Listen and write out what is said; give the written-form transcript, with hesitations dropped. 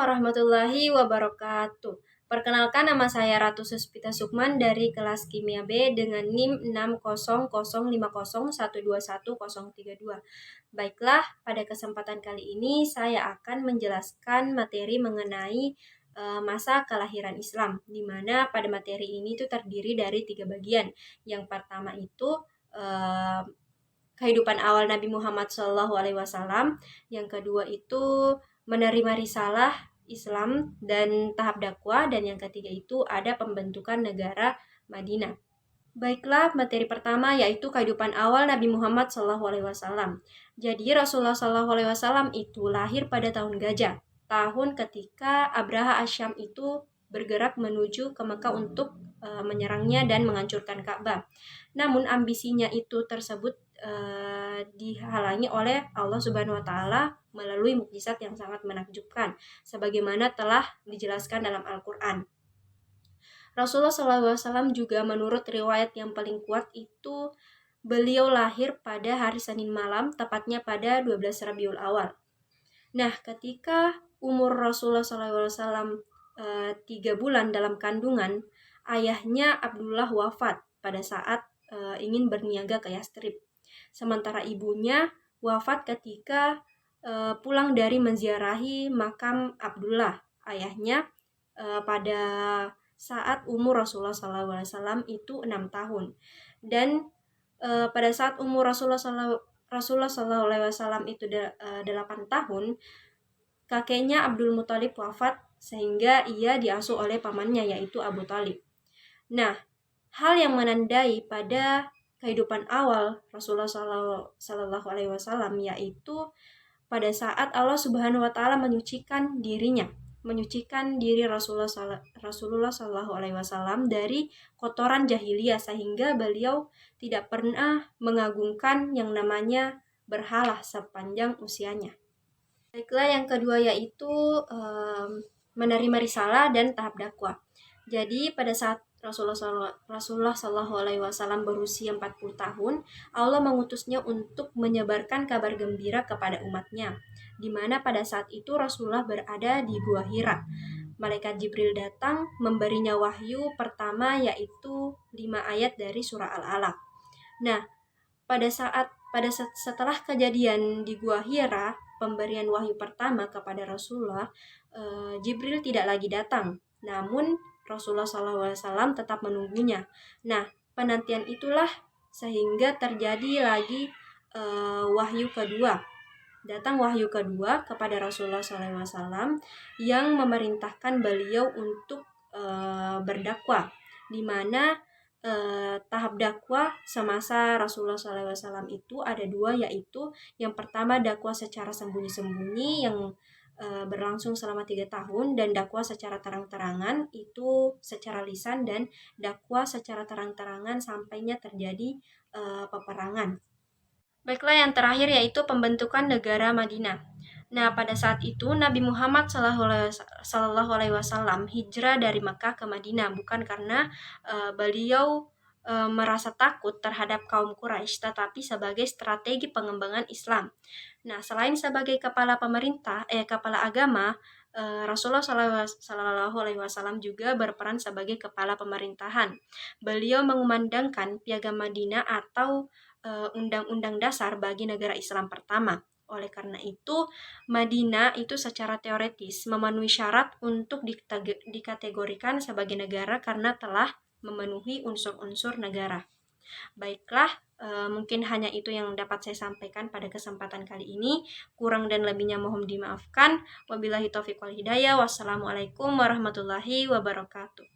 warahmatullahi wabarakatuh. Perkenalkan, nama saya Ratu Suspita Sukman dari kelas Kimia B dengan NIM 60050121032. Baiklah, pada kesempatan kali ini saya akan menjelaskan materi mengenai masa kelahiran Islam, di mana pada materi ini tuh terdiri dari 3 bagian. Yang pertama itu kehidupan awal Nabi Muhammad SAW. Yang kedua itu menerima risalah Islam dan tahap dakwah, dan yang ketiga itu ada pembentukan negara Madinah. Baiklah, materi pertama yaitu kehidupan awal Nabi Muhammad SAW. Jadi Rasulullah SAW itu lahir pada tahun Gajah, tahun ketika Abraha Asyam itu bergerak menuju ke Mekah untuk menyerangnya dan menghancurkan Ka'bah. Namun ambisinya itu tersebut dihalangi oleh Allah Subhanahu wa taala melalui mukjizat yang sangat menakjubkan, sebagaimana telah dijelaskan dalam Al-Qur'an. Rasulullah SAW juga menurut riwayat yang paling kuat itu beliau lahir pada hari Senin malam, tepatnya pada 12 Rabiul Awal. Nah, ketika umur Rasulullah SAW 3 bulan dalam kandungan, ayahnya Abdullah wafat pada saat ingin berniaga ke Yastrib. Sementara ibunya wafat ketika pulang dari menziarahi makam Abdullah, ayahnya, pada saat umur Rasulullah SAW itu 6 tahun. Dan pada saat umur Rasulullah SAW itu 8 tahun, kakeknya Abdul Muthalib wafat sehingga ia diasuh oleh pamannya yaitu Abu Thalib. Nah, hal yang menandai pada kehidupan awal Rasulullah SAW yaitu pada saat Allah Subhanahu wa taala menyucikan diri Rasulullah SAW dari kotoran jahiliyah, sehingga beliau tidak pernah mengagungkan yang namanya berhala sepanjang usianya. Baiklah, yang kedua yaitu menerima risalah dan tahap dakwah. Jadi pada saat Rasulullah SAW berusia 40 tahun, Allah mengutusnya untuk menyebarkan kabar gembira kepada umatnya, di mana pada saat itu Rasulullah berada di Gua Hira. Malaikat Jibril datang memberinya wahyu pertama yaitu 5 ayat dari surah Al-Alaq. Nah, setelah kejadian di Gua Hira, pemberian wahyu pertama kepada Rasulullah, Jibril tidak lagi datang, namun Rasulullah SAW tetap menunggunya. Nah, penantian itulah sehingga terjadi lagi wahyu kedua. Datang wahyu kedua kepada Rasulullah SAW yang memerintahkan beliau untuk berdakwah, di mana tahap dakwah semasa Rasulullah SAW itu ada 2, yaitu yang pertama dakwah secara sembunyi-sembunyi yang berlangsung selama 3 tahun, dan dakwah secara terang-terangan itu secara lisan, dan dakwah secara terang-terangan sampainya terjadi peperangan. Baiklah, yang terakhir yaitu pembentukan negara Madinah. Nah, pada saat itu Nabi Muhammad SAW hijrah dari Mekah ke Madinah bukan karena beliau merasa takut terhadap kaum Quraisy, tetapi sebagai strategi pengembangan Islam. Nah, selain sebagai kepala agama, Rasulullah SAW juga berperan sebagai kepala pemerintahan. Beliau mengumandangkan Piagam Madinah atau Undang-Undang Dasar bagi negara Islam pertama. Oleh karena itu, Madinah itu secara teoretis memenuhi syarat untuk dikategorikan sebagai negara karena telah memenuhi unsur-unsur negara. Baiklah, mungkin hanya itu yang dapat saya sampaikan pada kesempatan kali ini. Kurang dan lebihnya mohon dimaafkan. Wabillahi taufiq wal hidayah. Wassalamualaikum warahmatullahi wabarakatuh.